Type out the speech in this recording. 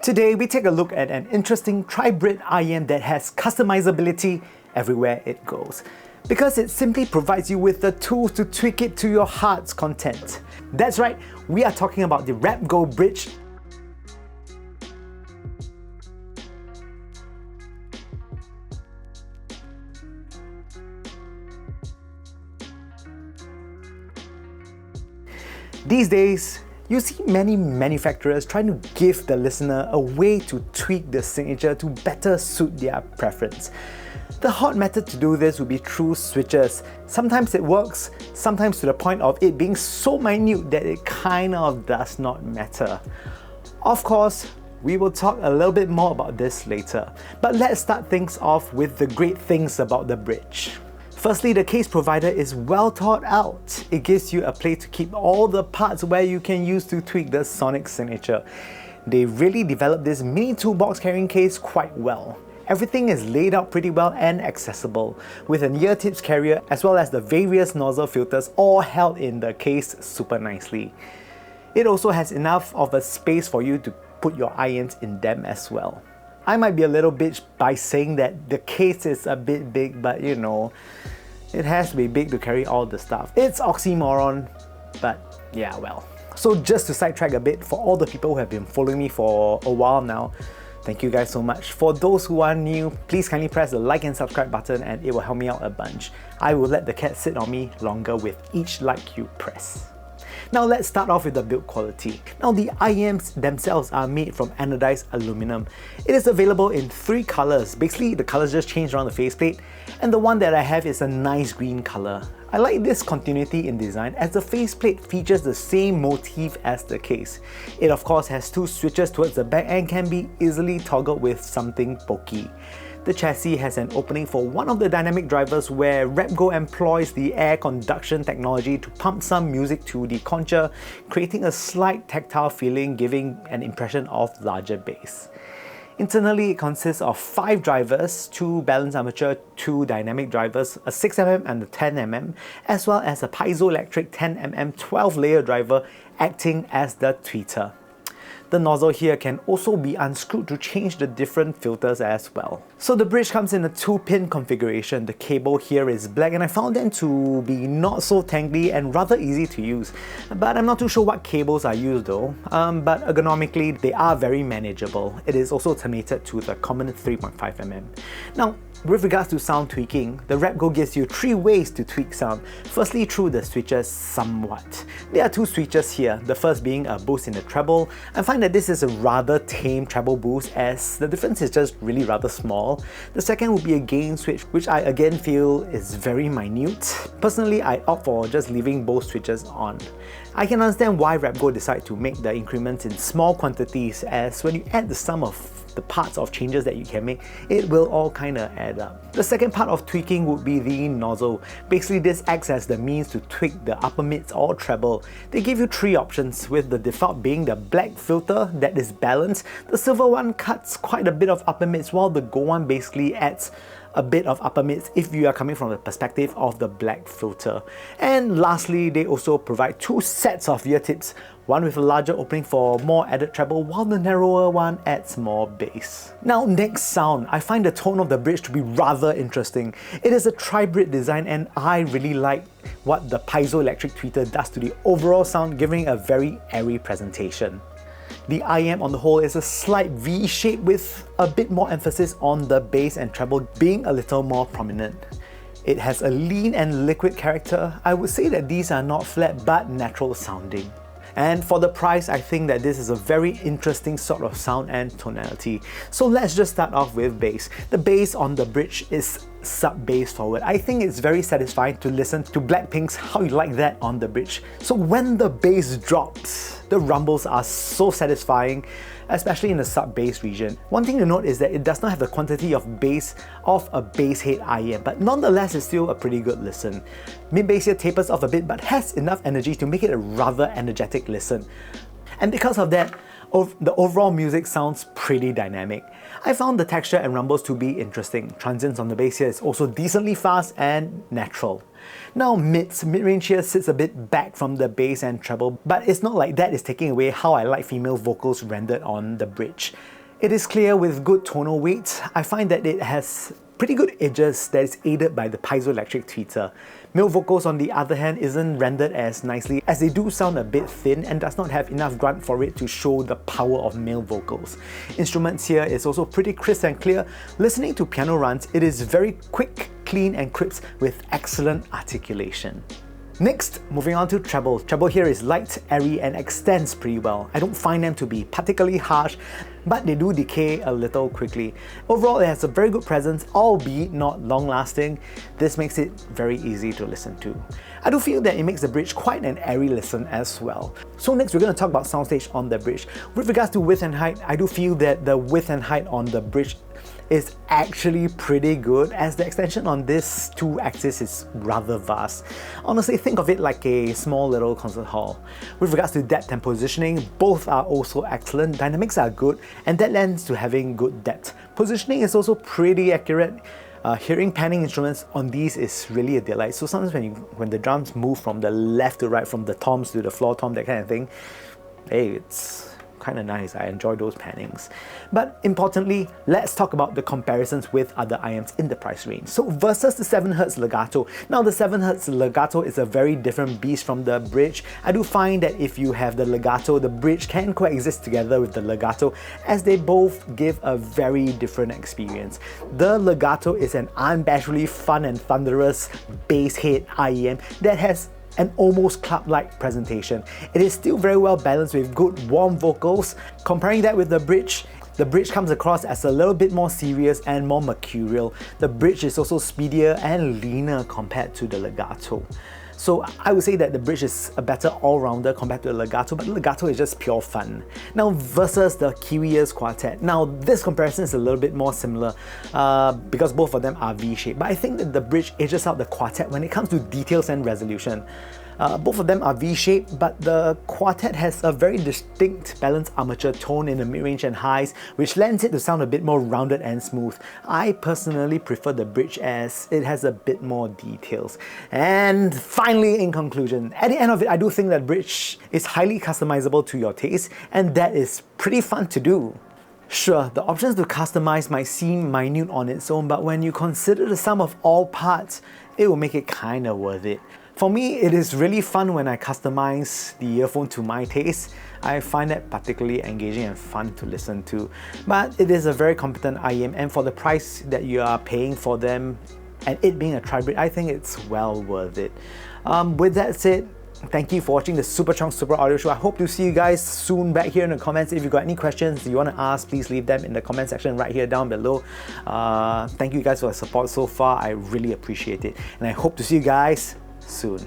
Today we take a look at an interesting Tribrid IM that has customizability everywhere it goes, because it simply provides you with the tools to tweak it to your heart's content. That's right, we are talking about the Raptgo Bridge. These days, you see many manufacturers trying to give the listener a way to tweak the signature to better suit their preference. The hot method to do this would be through switches. Sometimes it works, sometimes to the point of it being so minute that it kind of does not matter. Of course, we will talk a little bit more about this later, but let's start things off with the great things about the Bridge. Firstly, the case provider is well thought out. It gives you a place to keep all the parts where you can use to tweak the sonic signature. They really developed this mini toolbox carrying case quite well. Everything is laid out pretty well and accessible, with an ear tips carrier as well as the various nozzle filters all held in the case super nicely. It also has enough of a space for you to put your irons in them as well. I might be a little bitch by saying that the case is a bit big, but you know, it has to be big to carry all the stuff. It's oxymoron, but yeah, well. So just to sidetrack a bit, for all the people who have been following me for a while now, thank you guys so much. For those who are new, please kindly press the like and subscribe button and it will help me out a bunch. I will let the cat sit on me longer with each like you press. Now let's start off with the build quality. Now the IMs themselves are made from anodized aluminum. It is available in 3 colors. Basically the colors just changed around the faceplate, and the one that I have is a nice green color. I like this continuity in design as the faceplate features the same motif as the case. It of course has 2 switches towards the back and can be easily toggled with something pokey. The chassis has an opening for one of the dynamic drivers where Raptgo employs the air conduction technology to pump some music to the concha, creating a slight tactile feeling, giving an impression of larger bass. Internally, it consists of 5 drivers, 2 balance armature, 2 dynamic drivers, a 6mm and a 10mm, as well as a piezoelectric 10mm 12-layer driver acting as the tweeter. The nozzle here can also be unscrewed to change the different filters as well. So the Bridge comes in a 2-pin configuration. The cable here is black and I found them to be not so tangly and rather easy to use. But I'm not too sure what cables are used though. But ergonomically, they are very manageable. It is also terminated to the common 3.5mm. Now, with regards to sound tweaking, the Raptgo gives you 3 ways to tweak sound. Firstly, through the switches somewhat. There are 2 switches here, the first being a boost in the treble. I find that this is a rather tame treble boost as the difference is just really rather small. The second would be a gain switch, which I again feel is very minute. Personally, I opt for just leaving both switches on. I can understand why Raptgo decided to make the increments in small quantities, as when you add the sum of the parts of changes that you can make, it will all kinda add up. The second part of tweaking would be the nozzle. Basically, this acts as the means to tweak the upper mids or treble. They give you 3 options, with the default being the black filter that is balanced. The silver one cuts quite a bit of upper mids, while the gold one basically adds a bit of upper mids if you are coming from the perspective of the black filter. And lastly, they also provide 2 sets of ear tips, one with a larger opening for more added treble, while the narrower one adds more bass. Now next, sound. I find the tone of the Bridge to be rather interesting. It is a Tribrid design and I really like what the piezoelectric tweeter does to the overall sound, giving a very airy presentation. The IM on the whole is a slight V shape with a bit more emphasis on the bass and treble being a little more prominent. It has a lean and liquid character. I would say that these are not flat but natural sounding. And for the price, I think that this is a very interesting sort of sound and tonality. So let's just start off with bass. The bass on the Bridge is sub-bass forward. I think it's very satisfying to listen to Blackpink's How You Like That on the Bridge. So when the bass drops, the rumbles are so satisfying, especially in the sub-bass region. One thing to note is that it does not have the quantity of bass of a bass head IM, but nonetheless it's still a pretty good listen. Mid-bass here tapers off a bit but has enough energy to make it a rather energetic listen. And because of that, the overall music sounds pretty dynamic. I found the texture and rumbles to be interesting. Transients on the bass here is also decently fast and natural. Now mid-range here sits a bit back from the bass and treble, but it's not like that is taking away how I like female vocals rendered on the Bridge. It is clear with good tonal weight. I find that it has pretty good edges that is aided by the piezoelectric tweeter. Male vocals on the other hand isn't rendered as nicely as they do sound a bit thin and does not have enough grunt for it to show the power of male vocals. Instruments here is also pretty crisp and clear. Listening to piano runs, it is very quick, clean and crisp with excellent articulation. Next, moving on to treble. Treble here is light, airy and extends pretty well. I don't find them to be particularly harsh, but they do decay a little quickly. Overall, it has a very good presence, albeit not long-lasting. This makes it very easy to listen to. I do feel that it makes the bridge quite an airy listen as well. So next, we're going to talk about soundstage on the bridge. With regards to width and height, I do feel that the width and height on the bridge is actually pretty good, as the extension on this two axis is rather vast. Honestly, think of it like a small little concert hall. With regards to depth and positioning, both are also excellent. Dynamics are good, and that lends to having good depth. Positioning is also pretty accurate. Hearing panning instruments on these is really a delight. So sometimes when the drums move from the left to right, from the toms to the floor tom, that kind of thing, hey, it's kind of nice. I enjoy those pannings. But importantly, let's talk about the comparisons with other IMs in the price range. So versus the 7Hz legato. Now the 7Hz legato is a very different beast from the bridge. I do find that if you have the legato, the bridge can coexist together with the legato, as they both give a very different experience. The legato is an unabashedly fun and thunderous bass head IEM that has an almost club-like presentation. It is still very well balanced with good warm vocals. Comparing that with the bridge comes across as a little bit more serious and more mercurial. The bridge is also speedier and leaner compared to the legato. So I would say that the bridge is a better all-rounder compared to the legato, but the legato is just pure fun. Now versus the kiwiears quartet. Now this comparison is a little bit more similar because both of them are V-shaped, but I think that the bridge edges out the quartet when it comes to details and resolution. Both of them are V-shaped, but the quartet has a very distinct balanced armature tone in the mid-range and highs, which lends it to sound a bit more rounded and smooth. I personally prefer the bridge as it has a bit more details. And finally, in conclusion, at the end of it, I do think that bridge is highly customizable to your taste, and that is pretty fun to do. Sure, the options to customize might seem minute on its own, but when you consider the sum of all parts, it will make it kinda worth it. For me, it is really fun when I customize the earphone to my taste. I find that particularly engaging and fun to listen to. But it is a very competent IEM, and for the price that you are paying for them, and it being a Tribrid, I think it's well worth it. With that said, thank you for watching the Super Chunk Super Audio Show. I hope to see you guys soon back here in the comments. If you've got any questions you want to ask, please leave them in the comment section right here down below. Thank you guys for the support so far. I really appreciate it. And I hope to see you guys soon.